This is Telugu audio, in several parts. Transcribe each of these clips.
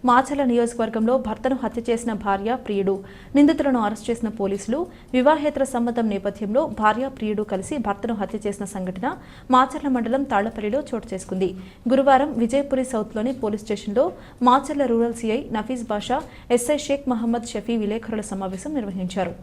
మాచర్ల నియోజకవర్గంలో భర్తను హత్య చేసిన భార్య ప్రియుడు నిందితులను అరెస్ట్ చేసిన పోలీసులు వివాహేతర సంబంధం నేపథ్యంలో భార్య ప్రియుడు కలిసి భర్తను హత్య చేసిన సంఘటన మాచర్ల మండలం తాళ్లపల్లిలో చోటు చేసుకుంది. గురువారం విజయపురి సౌత్లోని పోలీస్ స్టేషన్లో మాచర్ల రూరల్ సీఐ నఫీజ్ బాషా, ఎస్ఐ షేక్ మహమ్మద్ షఫీ విలేకరుల సమావేశం నిర్వహించారు.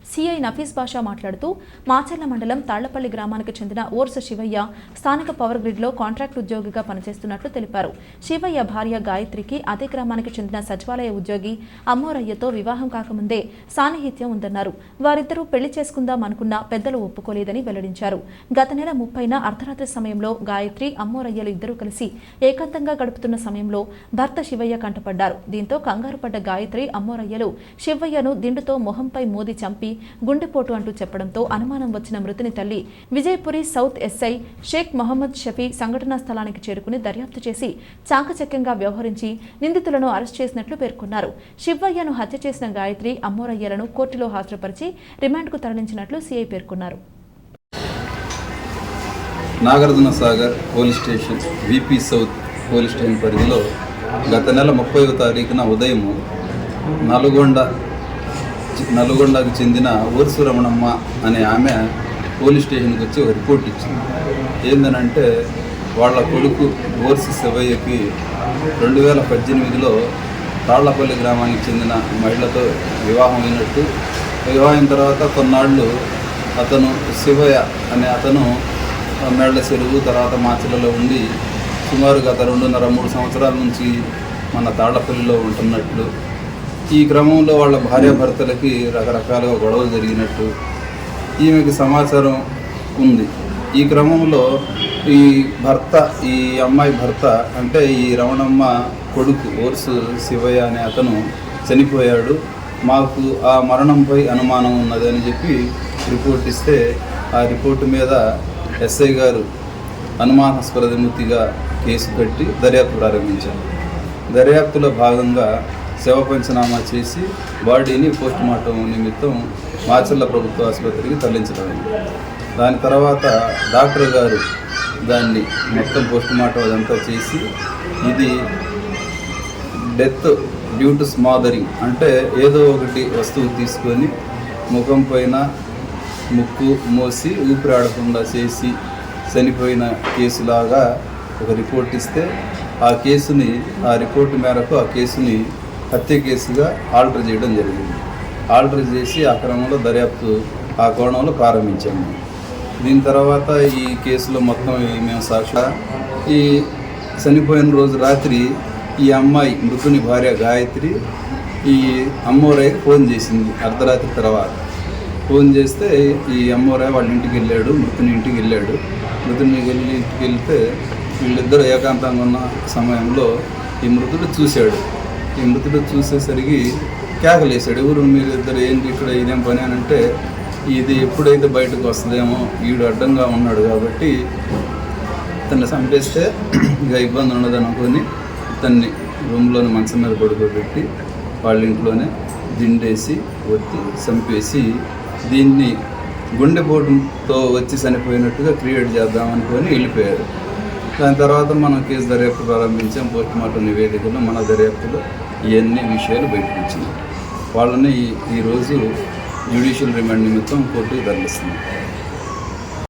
సీఐ నఫీజ్ బాషా మాట్లాడుతూ మాచర్ల మండలం తాళ్లపల్లి గ్రామానికి చెందిన ఓర్స శివయ్య స్థానిక పవర్ గ్రిడ్లో కాంట్రాక్ట్ ఉద్యోగిగా పనిచేస్తున్నట్లు తెలిపారు. శివయ్య భార్య గాయత్రికి అదే గ్రామానికి చెందిన సచివాలయ ఉద్యోగి అమ్మోరయ్యతో వివాహం కాకముందే సాన్నిహిత్యం ఉందన్నారు. వారిద్దరూ పెళ్లి చేసుకుందాం అనుకున్నా పెద్దలు ఒప్పుకోలేదని వెల్లడించారు. గత నెల 30న అర్ధరాత్రి సమయంలో గాయత్రి, అమ్మోరయ్యలు ఇద్దరూ కలిసి ఏకాంతంగా గడుపుతున్న సమయంలో భర్త శివయ్య కంటపడ్డారు. దీంతో కంగారు పడ్డ గాయత్రి, అమ్మోరయ్యలు శివయ్యను దిండుతో మొహంపై మోది చంపి గుండెపోటు అంటూ చెప్పడంతో అనుమానం వచ్చిన మృతుని తల్లి విజయపురి సౌత్ ఎస్ఐ షేక్ మహమ్మద్ షఫీ సంఘటనా స్థలానికి చేరుకుని దర్యాప్తు చేసి చాకచక్యంగా వ్యవహరించి నిందితులను అరెస్ట్ చేసినట్లు పేర్కొన్నారు. శివయ్యను హత్య చేసిన గాయత్రి, అమ్మోరయ్యలను కోర్టులో హాజరుపరిచి రిమాండ్కు తరలించినట్లు సీఐ పేర్కొన్నారు. Nagarjuna Sagar police station VP south police station పరిధిలో గత నెల 30వ తారీఖున ఉదయం నల్గొండకు చెందిన ఓర్సు రమణమ్మ అనే ఆమె పోలీస్ స్టేషన్కి వచ్చి ఒక రిపోర్ట్ ఇచ్చింది. ఏందనంటే వాళ్ళ కొడుకు ఓర్సు శివయ్యకి 2018లో తాళ్లపల్లి గ్రామానికి చెందిన మహిళతో వివాహం అయినట్టు, వివాహం తర్వాత కొన్నాళ్ళు అతను శివయ్య అనే అతను మేళ్ల చెరువు తర్వాత మాచర్లలో ఉండి సుమారు గత 2.5-3 సంవత్సరాల నుంచి మన తాళ్లపల్లిలో ఉంటున్నట్లు, ఈ క్రమంలో వాళ్ళ భార్యాభర్తలకి రకరకాలుగా గొడవలు జరిగినట్టు ఈమెకి సమాచారం ఉంది. ఈ క్రమంలో ఈ అమ్మాయి భర్త అంటే ఈ రమణమ్మ కొడుకు ఓర్సు శివయ్య అనే అతను చనిపోయాడు, మాకు ఆ మరణంపై అనుమానం ఉన్నదని చెప్పి రిపోర్ట్ ఇస్తే ఆ రిపోర్టు మీద ఎస్ఐ గారు అనుమానాస్పదమూర్తిగా కేసు పెట్టి దర్యాప్తు ప్రారంభించారు. దర్యాప్తులో భాగంగా శవ పంచనామా చేసి బాడీని పోస్టుమార్టం నిమిత్తం మాచర్ల ప్రభుత్వ ఆసుపత్రికి తరలించడమైంది. దాని తర్వాత డాక్టర్ గారు దాన్ని మొత్తం పోస్టుమార్టం అదంతా చేసి ఇది డెత్ డ్యూ టు స్మాదరింగ్ అంటే ఏదో ఒకటి వస్తువు తీసుకొని ముఖం పైన ముక్కు మోసి ఊపిరాడకుండా చేసి చనిపోయిన కేసులాగా ఒక రిపోర్ట్ ఇస్తే ఆ రిపోర్టు మేరకు ఆ కేసుని హత్య కేసుగా ఆల్టర్ చేయడం జరిగింది. ఆల్టర్ చేసి ఆ క్రమంలో దర్యాప్తు ఆ కోణంలో ప్రారంభించాము. దీని తర్వాత ఈ కేసులో మొత్తం మేము సాక్షిగా ఈ చనిపోయిన రోజు రాత్రి ఈ అమ్మాయి మృతుని భార్య గాయత్రి ఈ అమ్మోరయ్యకి ఫోన్ చేసింది. అర్ధరాత్రి తర్వాత ఫోన్ చేస్తే ఈ అమ్మోరయ్య వాళ్ళ ఇంటికి వెళ్ళాడు, మృతుని ఇంటికి వెళ్ళాడు. మృతుని ఇంటికి వెళ్తే వీళ్ళిద్దరూ ఏకాంతంగా ఉన్న సమయంలో ఈ మృతుడు చూశాడు. ఈ మృతుడు చూసేసరికి కేకలేశాడు, ఎవరు మీరు ఇద్దరు ఏంటి ఇక్కడ ఇదేం పని అని అంటే, ఇది ఎప్పుడైతే బయటకు వస్తుందేమో వీడు అడ్డంగా ఉన్నాడు కాబట్టి ఇతన్ని చంపేస్తే ఇక ఇబ్బంది ఉండదు అనుకొని ఇతన్ని రూమ్లోని మంచం మీద పడుకోబెట్టి వాళ్ళ ఇంట్లోనే దిండేసి ఒత్తి చంపేసి దీన్ని గుండెపోటుతో వచ్చి చనిపోయినట్టుగా క్రియేట్ చేద్దామనుకొని వెళ్ళిపోయారు. దాని తర్వాత మనం కేసు దర్యాప్తు ప్రారంభించాం. పోస్టుమార్టం నివేదికలో మన దర్యాప్తులో ఇవన్నీ విషయాలు బయటకు వచ్చినాయి. వాళ్ళని ఈరోజు జ్యుడిషియల్ రిమాండ్ నిమిత్తం కోర్టుకు తరలిస్తున్నాం.